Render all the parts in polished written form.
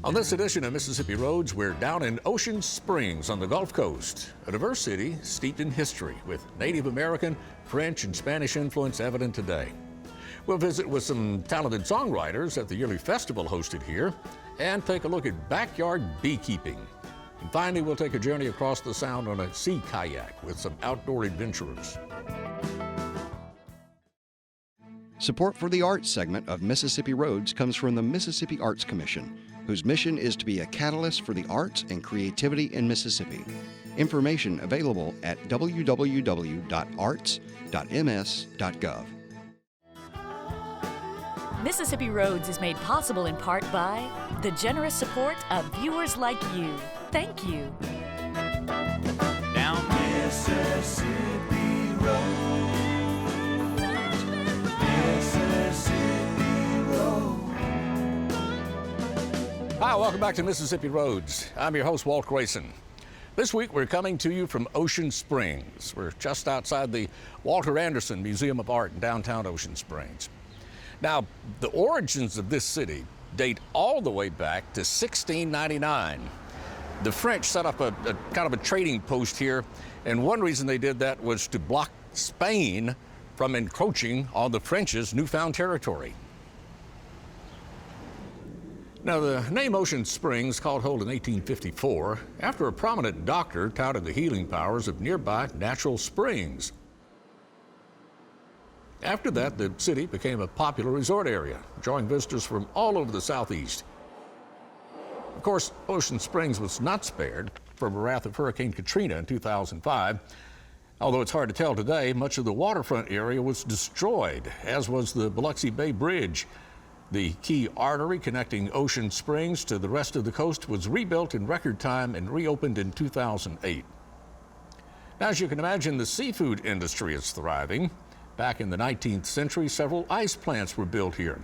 On this edition of Mississippi Roads, we're down in Ocean Springs on the Gulf Coast, a diverse city steeped in history with Native American, French, and Spanish influence evident today. We'll visit with some talented songwriters at the yearly festival hosted here and take a look at backyard beekeeping. And finally, we'll take a journey across the Sound on a sea kayak with some outdoor adventurers. Support for the arts segment of Mississippi Roads comes from the Mississippi Arts Commission, whose mission is to be a catalyst for the arts and creativity in Mississippi. Information available at www.arts.ms.gov. Mississippi Roads is made possible in part by the generous support of viewers like you. Thank you. Down Mississippi Road. Mississippi Road. Hi, welcome back to Mississippi Roads. I'm your host, Walt Grayson. This week, we're coming to you from Ocean Springs. We're just outside the Walter Anderson Museum of Art in downtown Ocean Springs. Now, the origins of this city date all the way back to 1699. The French set up a kind of a trading post here, and one reason they did that was to block Spain from encroaching on the French's newfound territory. Now, the name Ocean Springs caught hold in 1854 after a prominent doctor touted the healing powers of nearby natural springs. After that, the city became a popular resort area, drawing visitors from all over the southeast. Of course, Ocean Springs was not spared from the wrath of Hurricane Katrina in 2005. Although it's hard to tell today, much of the waterfront area was destroyed, as was the Biloxi Bay Bridge. The key artery connecting Ocean Springs to the rest of the coast was rebuilt in record time and reopened in 2008. Now, as you can imagine, the seafood industry is thriving. Back in the 19th century, several ice plants were built here,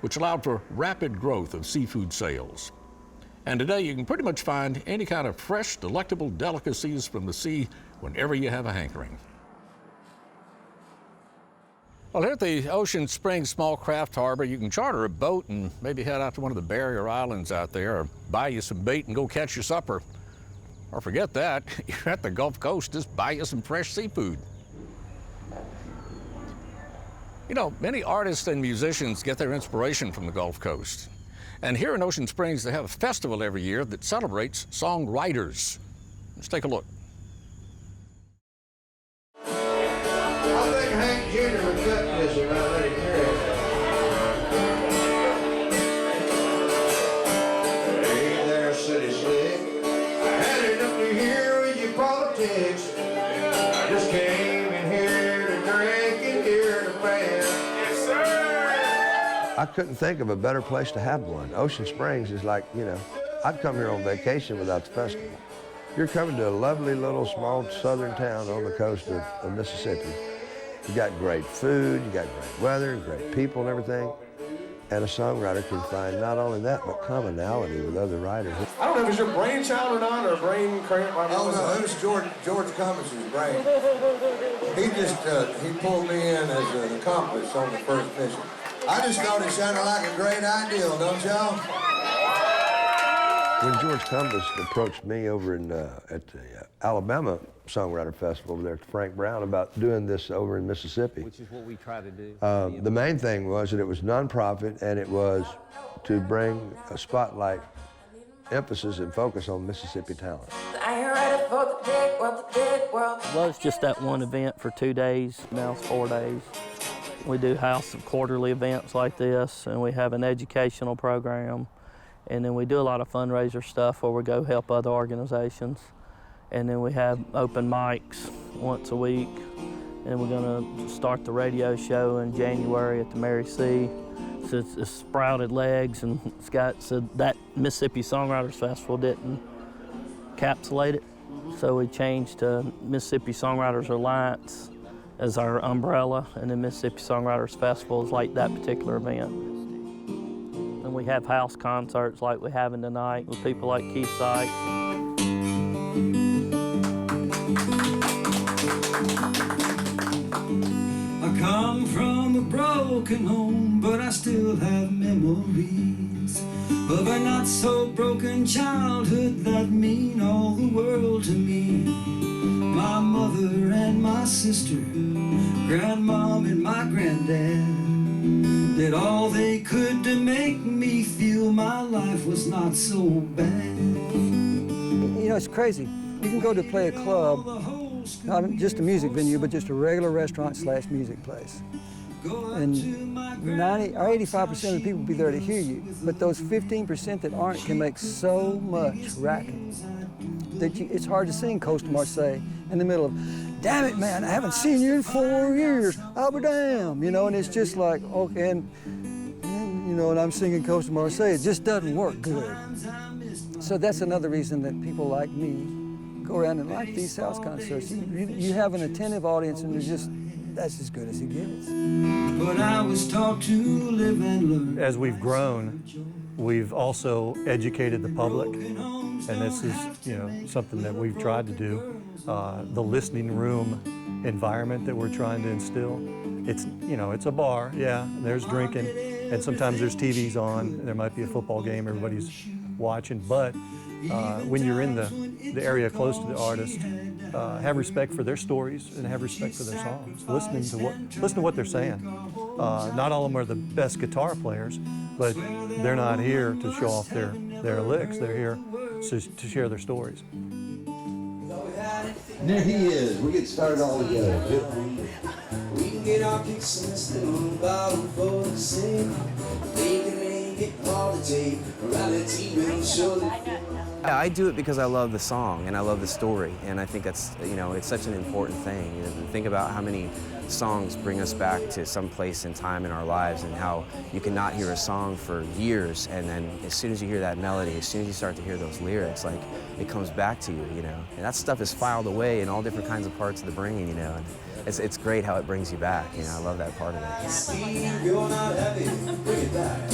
which allowed for rapid growth of seafood sales. And today, you can pretty much find any kind of fresh, delectable delicacies from the sea whenever you have a hankering. Well, here at the Ocean Springs Small Craft Harbor, you can charter a boat and maybe head out to one of the barrier islands out there, or buy you some bait and go catch your supper. Or forget that, you're at the Gulf Coast, just buy you some fresh seafood. You know, many artists and musicians get their inspiration from the Gulf Coast. And here in Ocean Springs, they have a festival every year that celebrates songwriters. Let's take a look. I think Hank Jr. would cut this if I let him hear it. Hey there, city slick. I had it up to here with your politics. I just came in here to drink and hear the band. Yes, sir! I couldn't think of a better place to have one. Ocean Springs is like, you know, I'd come here on vacation without the festival. You're coming to a lovely little small southern town on the coast of Mississippi. You got great food, you got great weather, great people and everything. And a songwriter can find not only that, but commonality with other writers. I don't know if it's your brainchild or not, or brain cramp. Oh, no, it was George Cummins' brain. He pulled me in as an accomplice on the first mission. I just thought it sounded like a great idea, don't y'all? When George Cummins approached me over at the Alabama Songwriter Festival over there at Frank Brown about doing this over in Mississippi. Which is what we try to do. The main thing was that it was nonprofit and it was to bring a spotlight, emphasis and focus on Mississippi talent. Well, it's just that one event for 2 days. Now it's 4 days. We do house quarterly events like this, and we have an educational program. And then we do a lot of fundraiser stuff where we go help other organizations. And then we have open mics once a week. And we're gonna start the radio show in January at the Mary C. So it's Sprouted Legs, and it's got, so that Mississippi Songwriters Festival didn't encapsulate it. So we changed to Mississippi Songwriters Alliance as our umbrella, and then Mississippi Songwriters Festival is like that particular event. And we have house concerts like we're having tonight with people like Keith Sykes. I come from a broken home, but I still have memories. days of a not so broken childhood that mean all the world to me. My mother and my sister, grandmom and my granddad did all they could to make me feel my life was not so bad. You know, it's crazy. You can go to play a club, not just a music venue, but just a regular restaurant / music place. And 90 or 85% of the people will be there to hear you. But those 15% that aren't can make so much racket that it's hard to sing Coast to Marseille in the middle of, damn it, man, I haven't seen you in 4 years. I'll be damned, you know, and it's just like, okay, and you know, and I'm singing Coast to Marseille. It just doesn't work good. So that's another reason that people like me go around and like these house concerts. You have an attentive audience, and that's as good as it gets. But I was taught to live and learn. As we've grown, we've also educated the public, and this is, you know, something that we've tried to do. The listening room environment that we're trying to instill. It's, you know, it's a bar, yeah, there's drinking, and sometimes there's TVs on, there might be a football game, everybody's watching, but when you're in the area close to the artist, have respect for their stories and have respect for their songs. Listen to what they're saying. Not all of them are the best guitar players, but they're not here to show off their licks. They're here to share their stories. And there he is. We get started all together. We can get our kicks in the stone bottom for the same. They can make it hard to take. Reality will surely. Yeah, I do it because I love the song and I love the story, and I think that's, you know, it's such an important thing. You know, think about how many songs bring us back to some place and time in our lives, and how you cannot hear a song for years, and then as soon as you hear that melody, as soon as you start to hear those lyrics, like, it comes back to you, you know. And that stuff is filed away in all different kinds of parts of the brain, you know. And it's great how it brings you back, you know. I love that part of it. Steve, you're not happy, bring it back.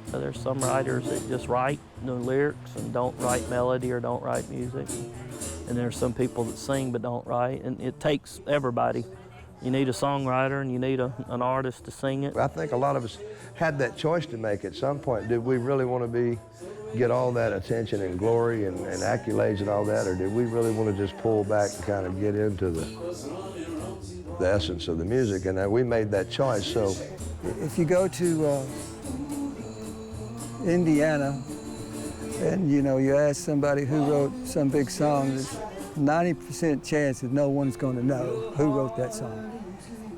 So there's some writers that just write the lyrics and don't write melody or don't write music. And there's some people that sing but don't write, and it takes everybody. You need a songwriter and you need an artist to sing it. I think a lot of us had that choice to make at some point. Did we really want to get all that attention and glory and accolades and all that, or did we really want to just pull back and kind of get into the essence of the music? And we made that choice. So if you go to Indiana, and you know, you ask somebody who wrote some big song, there's 90% chance that no one's going to know who wrote that song.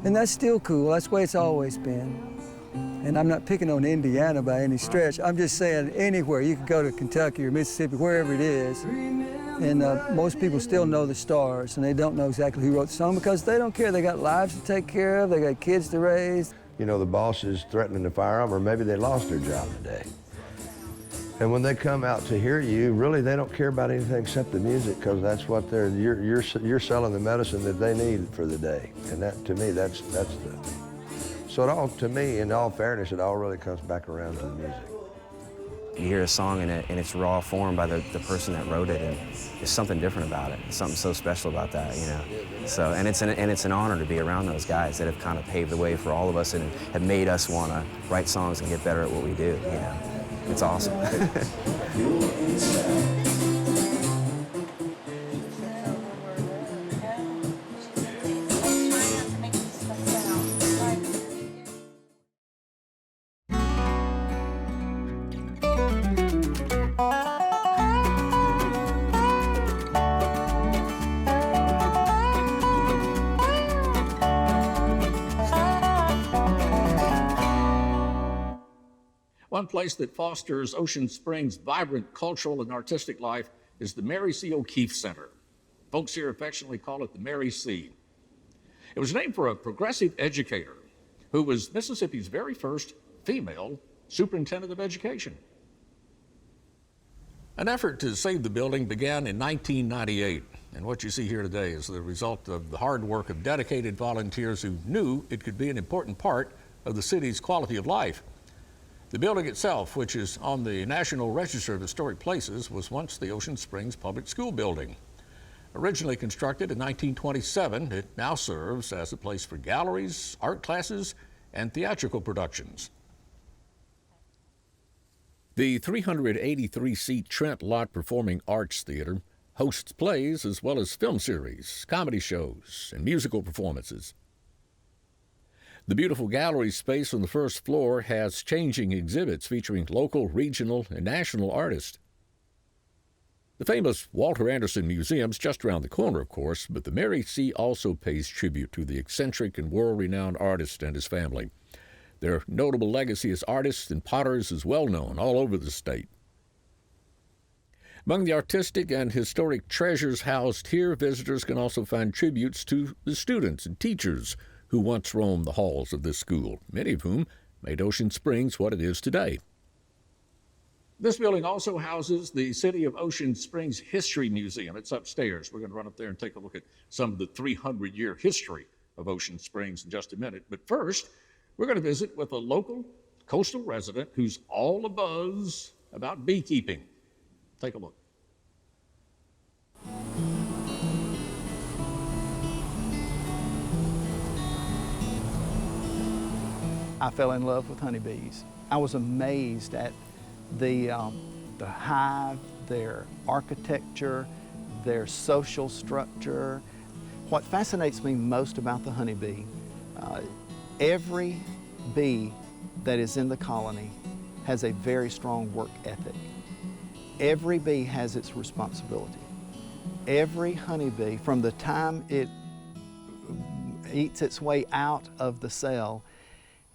And that's still cool. That's the way it's always been. And I'm not picking on Indiana by any stretch. I'm just saying anywhere. You can go to Kentucky or Mississippi, wherever it is, and most people still know the stars, and they don't know exactly who wrote the song because they don't care. They got lives to take care of. They got kids to raise. you know, the boss is threatening to fire them, or maybe they lost their job today. And when they come out to hear you, really they don't care about anything except the music, because that's what you're selling the medicine that they need for the day. And that, to me, that's the. So it all, to me, in all fairness, it all really comes back around to the music. You hear a song in its raw form by the person that wrote it, and there's something different about it. There's something so special about that, you know. So, and it's an honor to be around those guys that have kind of paved the way for all of us and have made us want to write songs and get better at what we do, you know. It's awesome. One place that fosters Ocean Springs' vibrant cultural and artistic life is the Mary C. OKeefe Center. Folks here affectionately call it the Mary C. It was named for a progressive educator who was Mississippi's very first female superintendent of education. An effort to save the building began in 1998, and what you see here today is the result of the hard work of dedicated volunteers who knew it could be an important part of the city's quality of life. The building itself, which is on the National Register of Historic Places, was once the Ocean Springs Public School building. Originally constructed in 1927, it now serves as a place for galleries, art classes, and theatrical productions. The 383-seat Trent Lott Performing Arts Theater hosts plays as well as film series, comedy shows, and musical performances. The beautiful gallery space on the first floor has changing exhibits featuring local, regional, and national artists. The famous Walter Anderson Museum's just around the corner, of course, but the Mary C. also pays tribute to the eccentric and world-renowned artist and his family. Their notable legacy as artists and potters is well known all over the state. Among the artistic and historic treasures housed here, visitors can also find tributes to the students and teachers who once roamed the halls of this school, many of whom made Ocean Springs what it is today. This building also houses the City of Ocean Springs History Museum. It's upstairs. We're going to run up there and take a look at some of the 300-year history of Ocean Springs in just a minute. But first, we're going to visit with a local coastal resident who's all abuzz about beekeeping. Take a look. I fell in love with honeybees. I was amazed at the hive, their architecture, their social structure. What fascinates me most about the honeybee, every bee that is in the colony has a very strong work ethic. Every bee has its responsibility. Every honeybee, from the time it eats its way out of the cell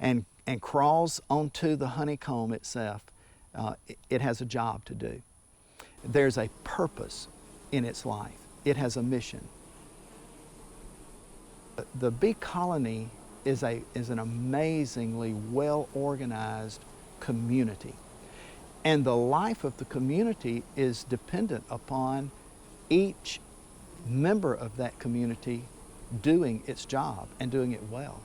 and crawls onto the honeycomb itself, it has a job to do. There's a purpose in its life. It has a mission. The bee colony is an amazingly well-organized community. And the life of the community is dependent upon each member of that community doing its job and doing it well.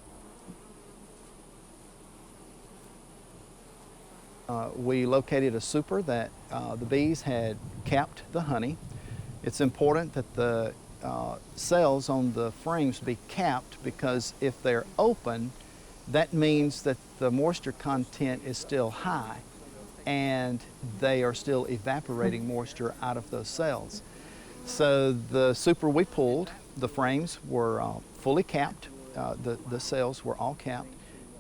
We located a super that the bees had capped the honey. It's important that the cells on the frames be capped, because if they're open, that means that the moisture content is still high and they are still evaporating moisture out of those cells. So the super we pulled, the frames were fully capped, the cells were all capped,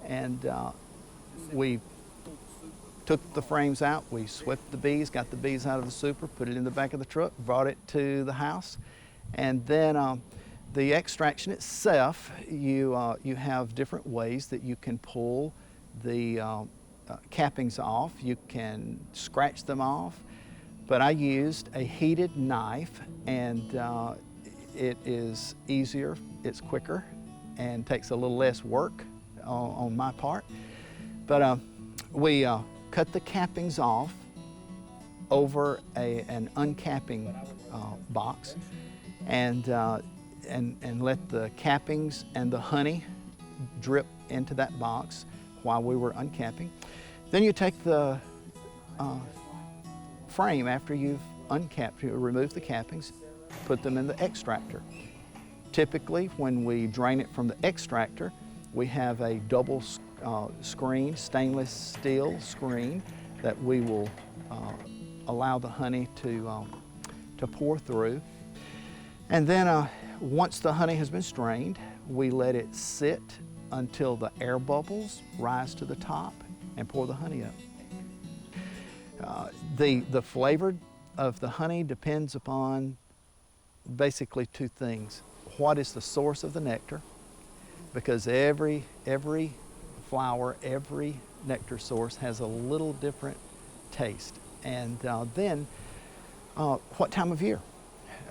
and we took the frames out, we swept the bees, got the bees out of the super, put it in the back of the truck, brought it to the house, and then the extraction itself, you have different ways that you can pull the cappings off. You can scratch them off, but I used a heated knife, and it is easier, it's quicker, and takes a little less work on my part. But we cut the cappings off over an uncapping box, and let the cappings and the honey drip into that box while we were uncapping. Then you take the frame after you've uncapped, you remove the cappings, put them in the extractor. Typically, when we drain it from the extractor, we have a double screen, stainless steel screen, that we will allow the honey to pour through. And then once the honey has been strained, we let it sit until the air bubbles rise to the top and pour the honey up. The flavor of the honey depends upon basically two things. What is the source of the nectar? Because every flower, every nectar source has a little different taste. And then what time of year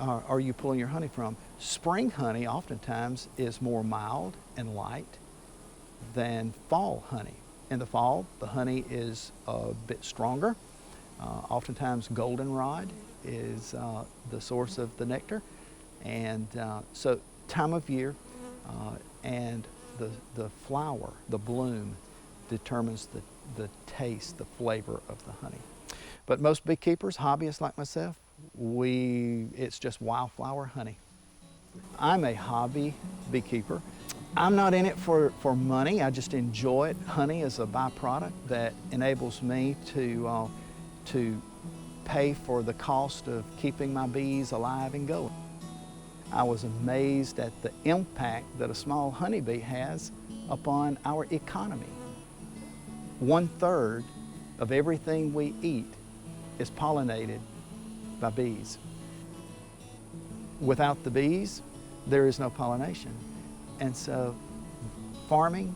are you pulling your honey from? Spring honey oftentimes is more mild and light than fall honey. In the fall, the honey is a bit stronger. Oftentimes goldenrod is the source of the nectar. And so time of year and the flower, the bloom, determines the taste, the flavor of the honey. But most beekeepers, hobbyists like myself, it's just wildflower honey. I'm a hobby beekeeper. I'm not in it for money, I just enjoy it. Honey is a byproduct that enables me to pay for the cost of keeping my bees alive and going. I was amazed at the impact that a small honeybee has upon our economy. 1/3 of everything we eat is pollinated by bees. Without the bees, there is no pollination. And so farming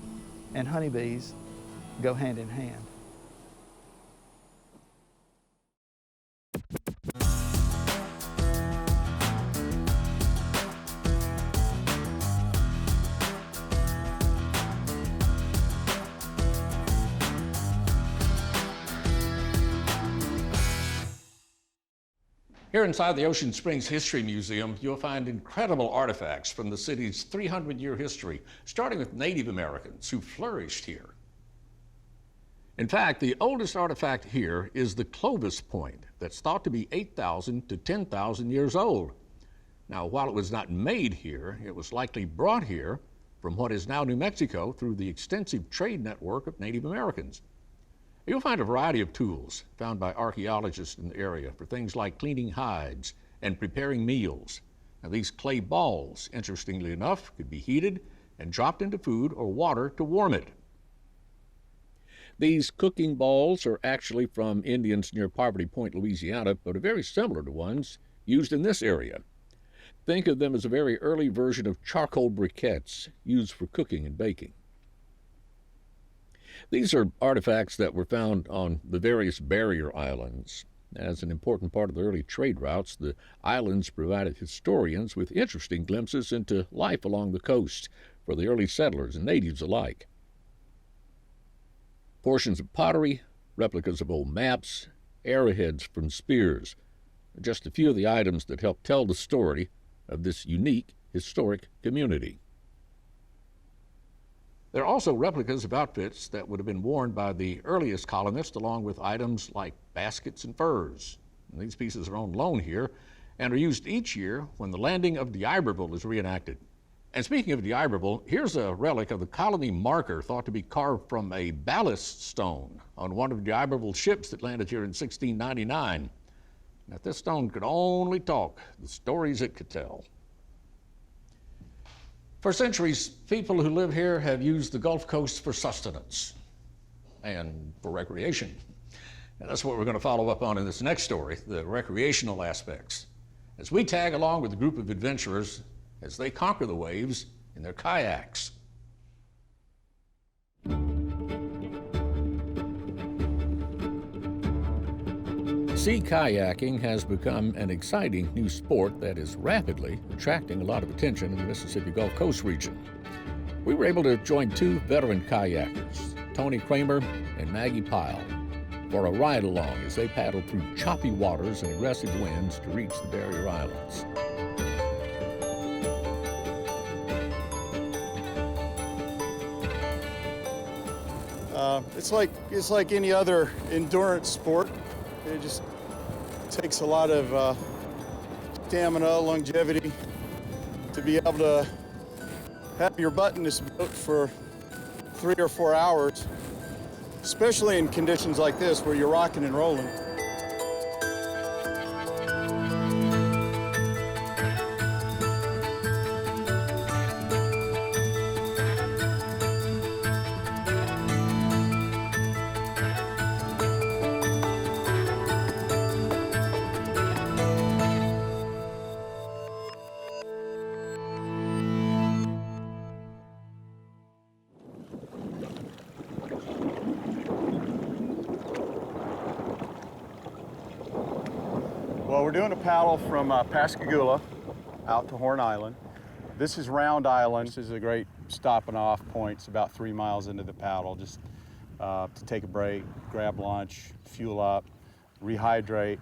and honeybees go hand in hand. Here inside the Ocean Springs History Museum, you'll find incredible artifacts from the city's 300-year history, starting with Native Americans who flourished here. In fact, the oldest artifact here is the Clovis Point, that's thought to be 8,000 to 10,000 years old. Now, while it was not made here, it was likely brought here from what is now New Mexico through the extensive trade network of Native Americans. You'll find a variety of tools found by archaeologists in the area for things like cleaning hides and preparing meals. Now, these clay balls, interestingly enough, could be heated and dropped into food or water to warm it. These cooking balls are actually from Indians near Poverty Point, Louisiana, but are very similar to ones used in this area. Think of them as a very early version of charcoal briquettes used for cooking and baking. These are artifacts that were found on the various barrier islands. As an important part of the early trade routes, the islands provided historians with interesting glimpses into life along the coast for the early settlers and natives alike. Portions of pottery, replicas of old maps, arrowheads from spears, are just a few of the items that help tell the story of this unique historic community. There are also replicas of outfits that would have been worn by the earliest colonists, along with items like baskets and furs. And these pieces are on loan here and are used each year when the landing of D'Iberville is reenacted. And speaking of D'Iberville, here's a relic of the colony marker thought to be carved from a ballast stone on one of D'Iberville's ships that landed here in 1699. Now, if this stone could only talk, the stories it could tell. For centuries, people who live here have used the Gulf Coast for sustenance and for recreation. And that's what we're going to follow up on in this next story, the recreational aspects, as we tag along with a group of adventurers as they conquer the waves in their kayaks. Sea kayaking has become an exciting new sport that is rapidly attracting a lot of attention in the Mississippi Gulf Coast region. We were able to join two veteran kayakers, Tony Kramer and Maggie Pyle, for a ride along as they paddled through choppy waters and aggressive winds to reach the barrier islands. It's like any other endurance sport. It just takes a lot of stamina, longevity to be able to have your butt in this boat for 3 or 4 hours, especially in conditions like this where you're rocking and rolling. Well, we're doing a paddle from Pascagoula out to Horn Island. This is Round Island. This is a great stopping off point. It's about 3 miles into the paddle, just to take a break, grab lunch, fuel up, rehydrate.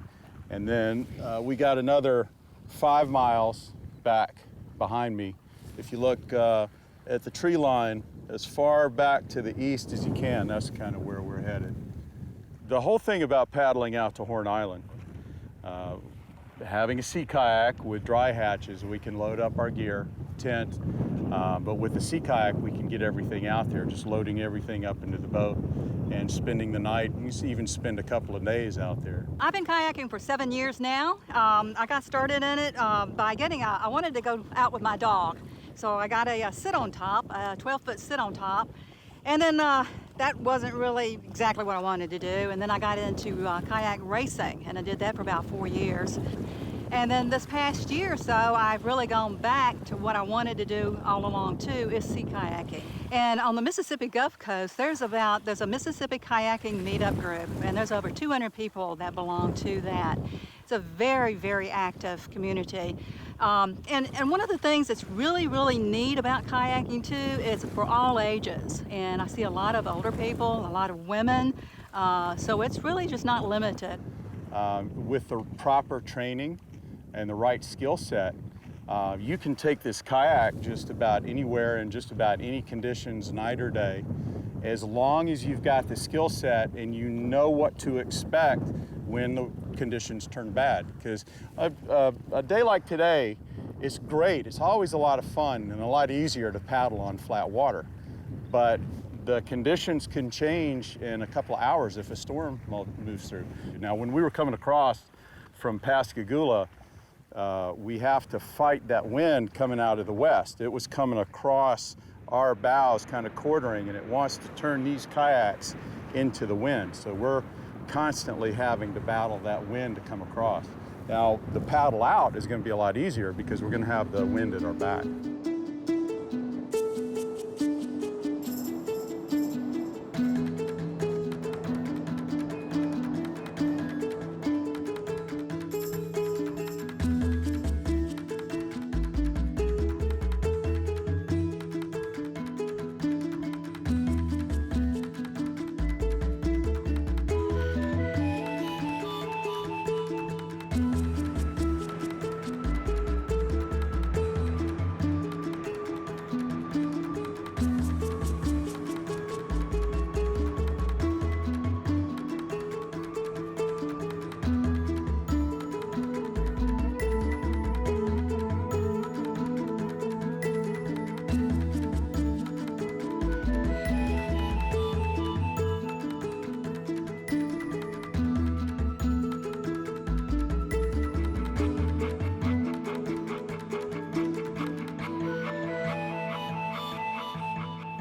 And then we got another 5 miles back behind me. If you look at the tree line as far back to the east as you can, that's kind of where we're headed. The whole thing about paddling out to Horn Island, having a sea kayak with dry hatches, we can load up our gear, tent, but with the sea kayak, we can get everything out there, just loading everything up into the boat and spending the night. You can even spend a couple of days out there. I've been kayaking for 7 years now. I got started in it by I wanted to go out with my dog. So I got a sit on top, a 12-foot sit on top. And then that wasn't really exactly what I wanted to do. And then I got into kayak racing, and I did that for about 4 years. And then this past year or so, I've really gone back to what I wanted to do all along too, is sea kayaking. And on the Mississippi Gulf Coast, there's a Mississippi kayaking meetup group, and there's over 200 people that belong to that. It's a very, very active community. And one of the things that's really, really neat about kayaking too is for all ages. And I see a lot of older people, a lot of women, so it's really just not limited. With the proper training and the right skill set, you can take this kayak just about anywhere in just about any conditions, night or day, as long as you've got the skill set and you know what to expect when the conditions turn bad. Because a day like today is great. It's always a lot of fun and a lot easier to paddle on flat water. But the conditions can change in a couple of hours if a storm moves through. Now, when we were coming across from Pascagoula, we have to fight that wind coming out of the west. It was coming across our bows, kind of quartering, and it wants to turn these kayaks into the wind. So we're constantly having to battle that wind to come across. Now, the paddle out is going to be a lot easier because we're going to have the wind at our back.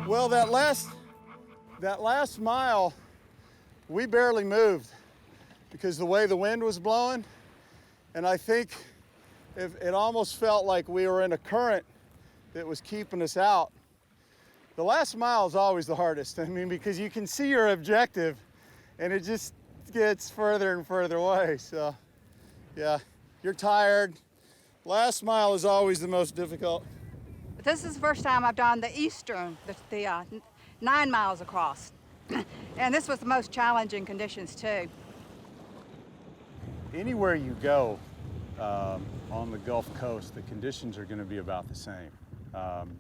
Well, that last mile, we barely moved because the way the wind was blowing, and I think it almost felt like we were in a current that was keeping us out. The last mile is always the hardest, I mean, because you can see your objective and it just gets further and further away. So, yeah, you're tired. Last mile is always the most difficult. This is the first time I've done the eastern, the 9 miles across. And this was the most challenging conditions too. Anywhere you go on the Gulf Coast, the conditions are going to be about the same.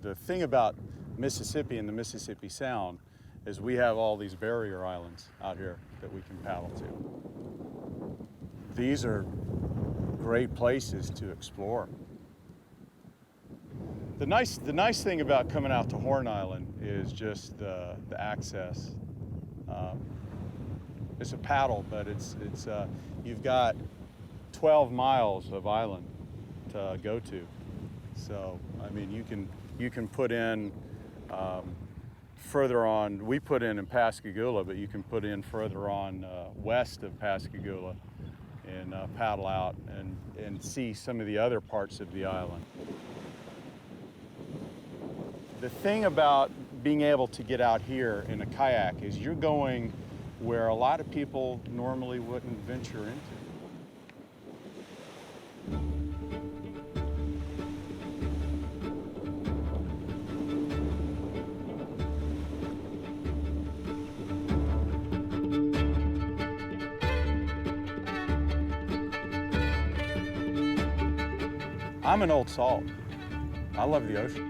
The thing about Mississippi and the Mississippi Sound is we have all these barrier islands out here that we can paddle to. These are great places to explore. The nice thing about coming out to Horn Island is just the access. It's a paddle, but it's you've got 12 miles of island to go to. So I mean, you can put in further on. We put in Pascagoula, but you can put in further on west of Pascagoula and paddle out and see some of the other parts of the island. The thing about being able to get out here in a kayak is you're going where a lot of people normally wouldn't venture into. I'm an old salt. I love the ocean.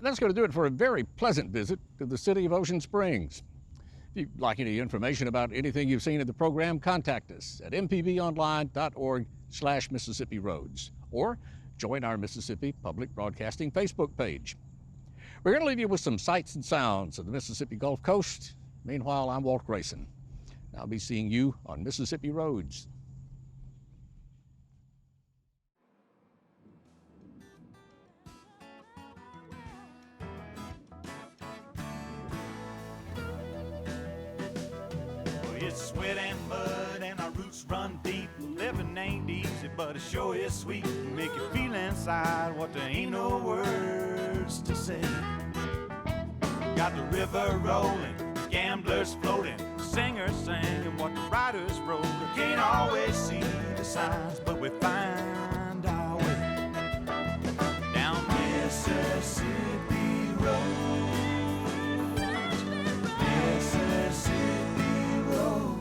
That's going to do it for a very pleasant visit to the city of Ocean Springs. If you'd like any information about anything you've seen in the program, contact us at mpbonline.org/Mississippi Roads or join our Mississippi Public Broadcasting Facebook page. We're going to leave you with some sights and sounds of the Mississippi Gulf Coast. Meanwhile, I'm Walt Grayson. I'll be seeing you on Mississippi Roads. It's sweat and mud and our roots run deep. Living ain't easy, but it sure is sweet. Make you feel inside what there ain't no words to say. Got the river rolling, gamblers floating, singers singing what the writers wrote. We can't always see the signs, but we find our way down Mississippi Road. Mississippi Road.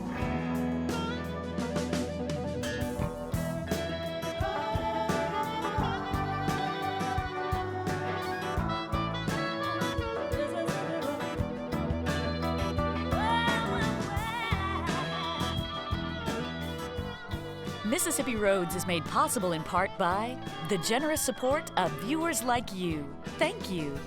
Mississippi Roads is made possible in part by the generous support of viewers like you. Thank you.